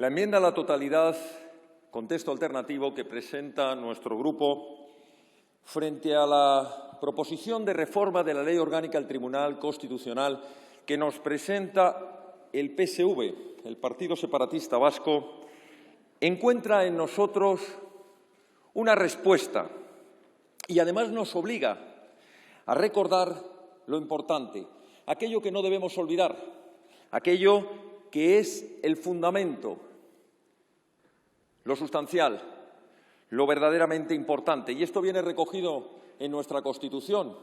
La enmienda a la totalidad con texto alternativo que presenta nuestro grupo frente a la proposición de reforma de la Ley Orgánica del Tribunal Constitucional que nos presenta el PSV, el Partido Separatista Vasco, encuentra en nosotros una respuesta y además nos obliga a recordar lo importante, aquello que no debemos olvidar, aquello que es el fundamento, lo sustancial, lo verdaderamente importante. Y esto viene recogido en nuestra Constitución.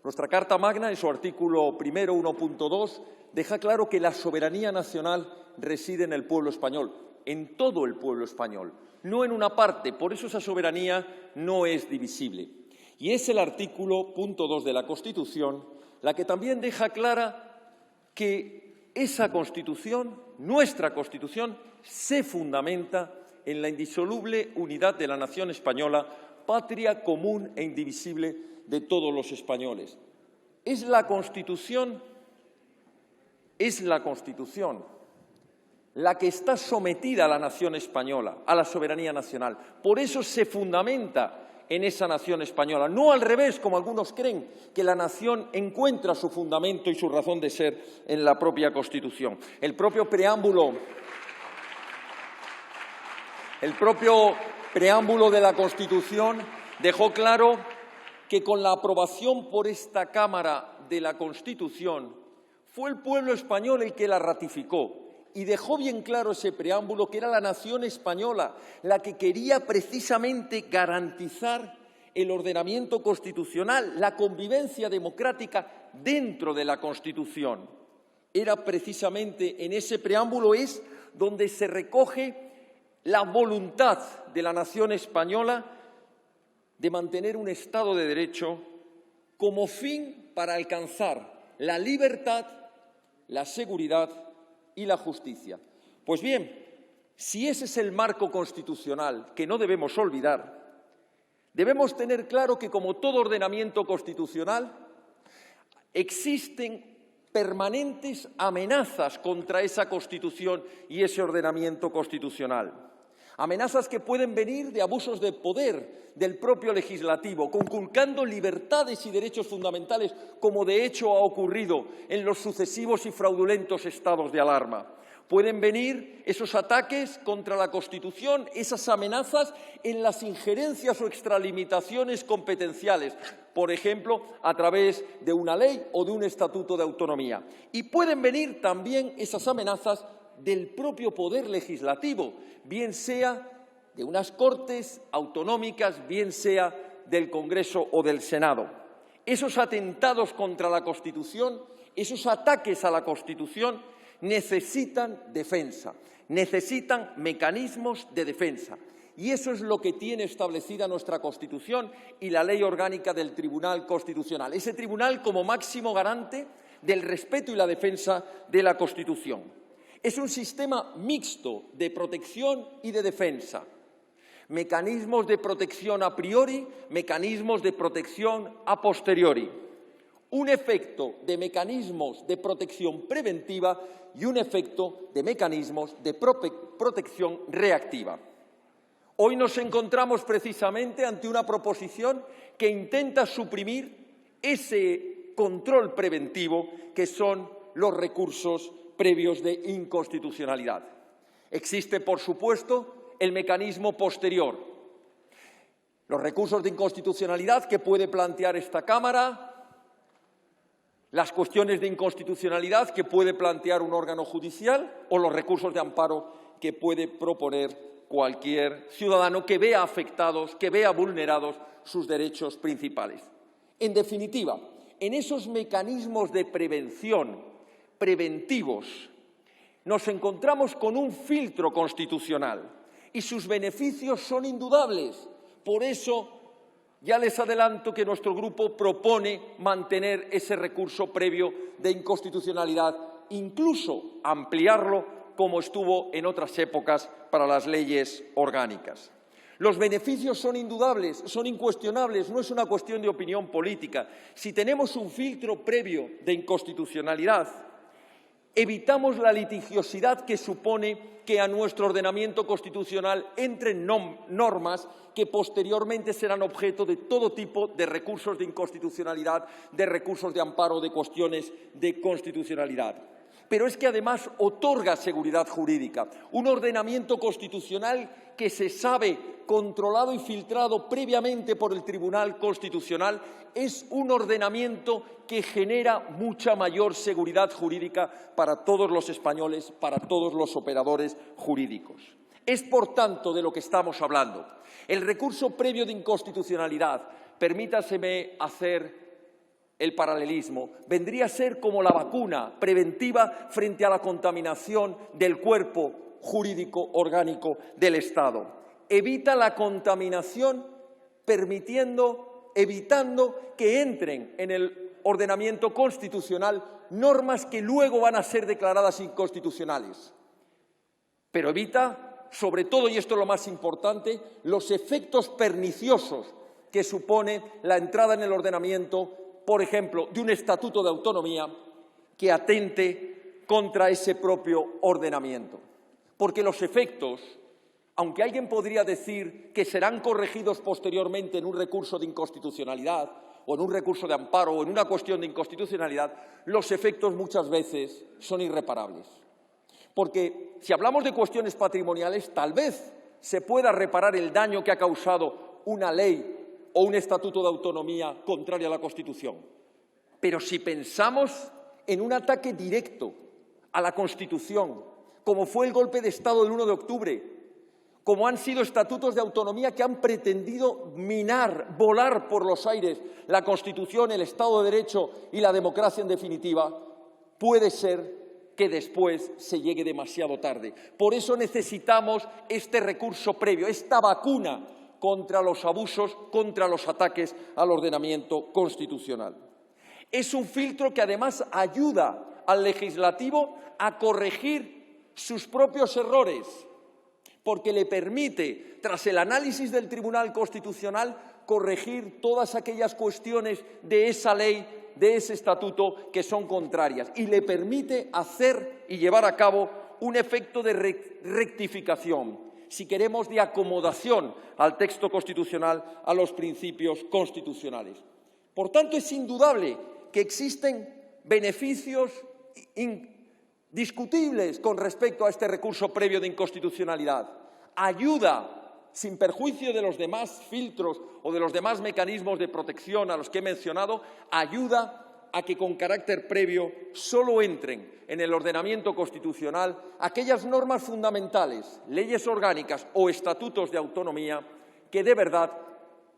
Nuestra Carta Magna, en su artículo primero, 1.2, deja claro que la soberanía nacional reside en el pueblo español, en todo el pueblo español, no en una parte. Por eso esa soberanía no es divisible. Y es el artículo punto 2 de la Constitución la que también deja clara que esa Constitución, nuestra Constitución, se fundamenta en la indisoluble unidad de la nación española, patria común e indivisible de todos los españoles. Es la Constitución la que está sometida a la nación española, a la soberanía nacional. Por eso se fundamenta en esa nación española, no al revés, como algunos creen, que la nación encuentra su fundamento y su razón de ser en la propia Constitución. El propio preámbulo de la Constitución dejó claro que con la aprobación por esta Cámara de la Constitución fue el pueblo español el que la ratificó y dejó bien claro ese preámbulo que era la nación española la que quería precisamente garantizar el ordenamiento constitucional, la convivencia democrática dentro de la Constitución. Era precisamente en ese preámbulo es donde se recoge la voluntad de la nación española de mantener un Estado de Derecho como fin para alcanzar la libertad, la seguridad y la justicia. Pues bien, si ese es el marco constitucional que no debemos olvidar, debemos tener claro que, como todo ordenamiento constitucional, existen permanentes amenazas contra esa Constitución y ese ordenamiento constitucional. Amenazas que pueden venir de abusos de poder del propio legislativo, conculcando libertades y derechos fundamentales, como de hecho ha ocurrido en los sucesivos y fraudulentos estados de alarma. Pueden venir esos ataques contra la Constitución, esas amenazas en las injerencias o extralimitaciones competenciales, por ejemplo, a través de una ley o de un estatuto de autonomía. Y pueden venir también esas amenazas del propio poder legislativo, bien sea de unas Cortes autonómicas, bien sea del Congreso o del Senado. Esos atentados contra la Constitución, esos ataques a la Constitución necesitan defensa, necesitan mecanismos de defensa. Y eso es lo que tiene establecida nuestra Constitución y la Ley Orgánica del Tribunal Constitucional. Ese tribunal como máximo garante del respeto y la defensa de la Constitución. Es un sistema mixto de protección y de defensa. Mecanismos de protección a priori, mecanismos de protección a posteriori. Un efecto de mecanismos de protección preventiva y un efecto de mecanismos de protección reactiva. Hoy nos encontramos precisamente ante una proposición que intenta suprimir ese control preventivo que son los recursos previos de inconstitucionalidad. Existe, por supuesto, el mecanismo posterior. Los recursos de inconstitucionalidad que puede plantear esta Cámara, las cuestiones de inconstitucionalidad que puede plantear un órgano judicial o los recursos de amparo que puede proponer cualquier ciudadano que vea afectados, que vea vulnerados sus derechos principales. En definitiva, en esos mecanismos de prevención preventivos, nos encontramos con un filtro constitucional y sus beneficios son indudables. Por eso, ya les adelanto que nuestro grupo propone mantener ese recurso previo de inconstitucionalidad, incluso ampliarlo como estuvo en otras épocas para las leyes orgánicas. Los beneficios son indudables, son incuestionables, no es una cuestión de opinión política. Si tenemos un filtro previo de inconstitucionalidad, evitamos la litigiosidad que supone que a nuestro ordenamiento constitucional entren normas que posteriormente serán objeto de todo tipo de recursos de inconstitucionalidad, de recursos de amparo, de cuestiones de constitucionalidad. Pero es que además otorga seguridad jurídica, un ordenamiento constitucional que se sabe controlado y filtrado previamente por el Tribunal Constitucional, es un ordenamiento que genera mucha mayor seguridad jurídica para todos los españoles, para todos los operadores jurídicos. Es, por tanto, de lo que estamos hablando. El recurso previo de inconstitucionalidad, permítaseme hacer el paralelismo, vendría a ser como la vacuna preventiva frente a la contaminación del cuerpo jurídico orgánico del Estado. Evita la contaminación evitando que entren en el ordenamiento constitucional normas que luego van a ser declaradas inconstitucionales. Pero evita, sobre todo, y esto es lo más importante, los efectos perniciosos que supone la entrada en el ordenamiento, por ejemplo, de un estatuto de autonomía que atente contra ese propio ordenamiento. Porque los efectos, aunque alguien podría decir que serán corregidos posteriormente en un recurso de inconstitucionalidad o en un recurso de amparo o en una cuestión de inconstitucionalidad, los efectos muchas veces son irreparables. Porque si hablamos de cuestiones patrimoniales, tal vez se pueda reparar el daño que ha causado una ley o un estatuto de autonomía contrario a la Constitución. Pero si pensamos en un ataque directo a la Constitución, como fue el golpe de Estado del 1 de octubre, como han sido estatutos de autonomía que han pretendido minar, volar por los aires la Constitución, el Estado de Derecho y la democracia en definitiva, puede ser que después se llegue demasiado tarde. Por eso necesitamos este recurso previo, esta vacuna contra los abusos, contra los ataques al ordenamiento constitucional. Es un filtro que además ayuda al legislativo a corregir sus propios errores, porque le permite, tras el análisis del Tribunal Constitucional, corregir todas aquellas cuestiones de esa ley, de ese estatuto, que son contrarias, y le permite hacer y llevar a cabo un efecto de rectificación, si queremos, de acomodación al texto constitucional, a los principios constitucionales. Por tanto, es indudable que existen beneficios indiscutibles con respecto a este recurso previo de inconstitucionalidad. Ayuda, sin perjuicio de los demás filtros o de los demás mecanismos de protección a los que he mencionado, ayuda a que con carácter previo solo entren en el ordenamiento constitucional aquellas normas fundamentales, leyes orgánicas o estatutos de autonomía que de verdad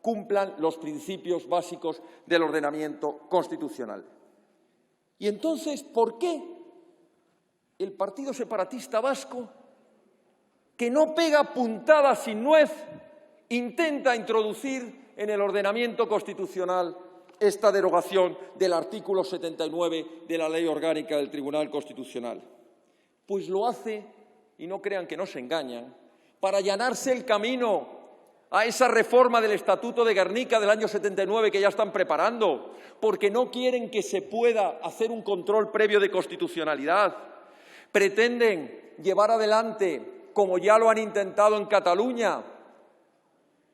cumplan los principios básicos del ordenamiento constitucional. Y entonces, ¿por qué el Partido Separatista Vasco, que no pega puntada sin nuez, intenta introducir en el ordenamiento constitucional esta derogación del artículo 79 de la Ley Orgánica del Tribunal Constitucional? Pues lo hace, y no crean que nos engañan, para allanarse el camino a esa reforma del Estatuto de Gernika del año 79 que ya están preparando, porque no quieren que se pueda hacer un control previo de constitucionalidad. Pretenden llevar adelante, como ya lo han intentado en Cataluña,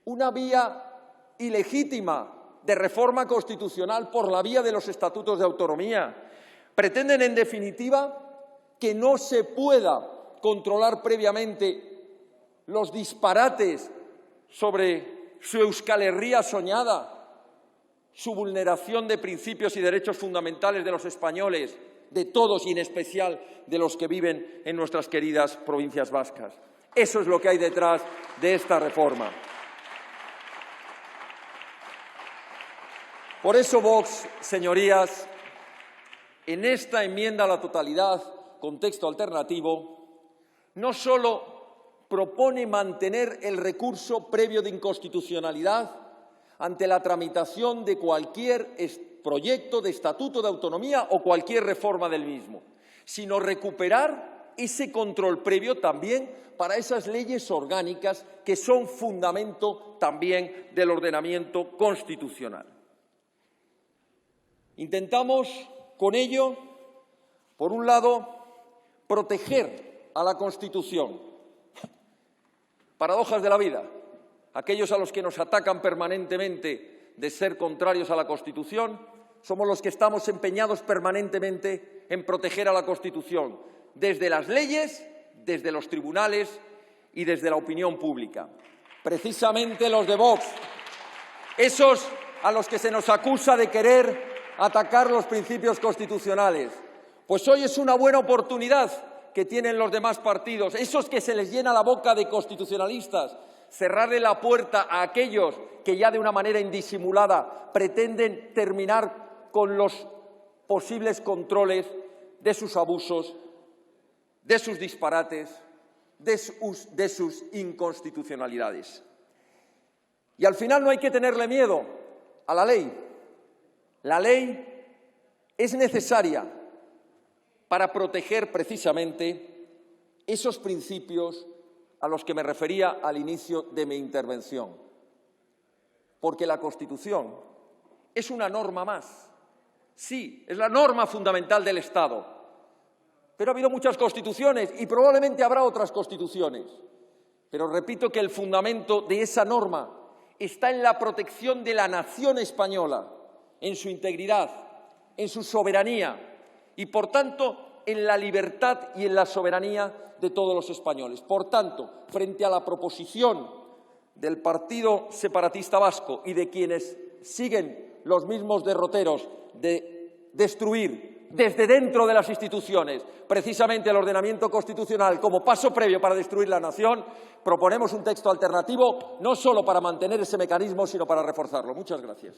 una vía ilegítima de reforma constitucional por la vía de los estatutos de autonomía. Pretenden, en definitiva, que no se pueda controlar previamente los disparates sobre su Euskal Herria soñada, su vulneración de principios y derechos fundamentales de los españoles, de todos y en especial de los que viven en nuestras queridas provincias vascas. Eso es lo que hay detrás de esta reforma. Por eso Vox, señorías, en esta enmienda a la totalidad con texto alternativo, no solo propone mantener el recurso previo de inconstitucionalidad ante la tramitación de cualquier proyecto de estatuto de autonomía o cualquier reforma del mismo, sino recuperar ese control previo también para esas leyes orgánicas que son fundamento también del ordenamiento constitucional. Intentamos con ello, por un lado, proteger a la Constitución. Paradojas de la vida. Aquellos a los que nos atacan permanentemente de ser contrarios a la Constitución, somos los que estamos empeñados permanentemente en proteger a la Constitución, desde las leyes, desde los tribunales y desde la opinión pública. Precisamente los de Vox, esos a los que se nos acusa de querer atacar los principios constitucionales, pues hoy es una buena oportunidad que tienen los demás partidos, esos que se les llena la boca de constitucionalistas, cerrarle la puerta a aquellos que ya de una manera indisimulada pretenden terminar con los posibles controles de sus abusos, de sus disparates, de sus inconstitucionalidades. Y al final no hay que tenerle miedo a la ley. La ley es necesaria para proteger precisamente esos principios a los que me refería al inicio de mi intervención. Porque la Constitución es una norma más. Sí, es la norma fundamental del Estado. Pero ha habido muchas constituciones y probablemente habrá otras constituciones. Pero repito que el fundamento de esa norma está en la protección de la nación española, en su integridad, en su soberanía y, por tanto, en la libertad y en la soberanía de todos los españoles. Por tanto, frente a la proposición del Partido Separatista Vasco y de quienes siguen los mismos derroteros de destruir desde dentro de las instituciones precisamente el ordenamiento constitucional como paso previo para destruir la nación, proponemos un texto alternativo no solo para mantener ese mecanismo, sino para reforzarlo. Muchas gracias.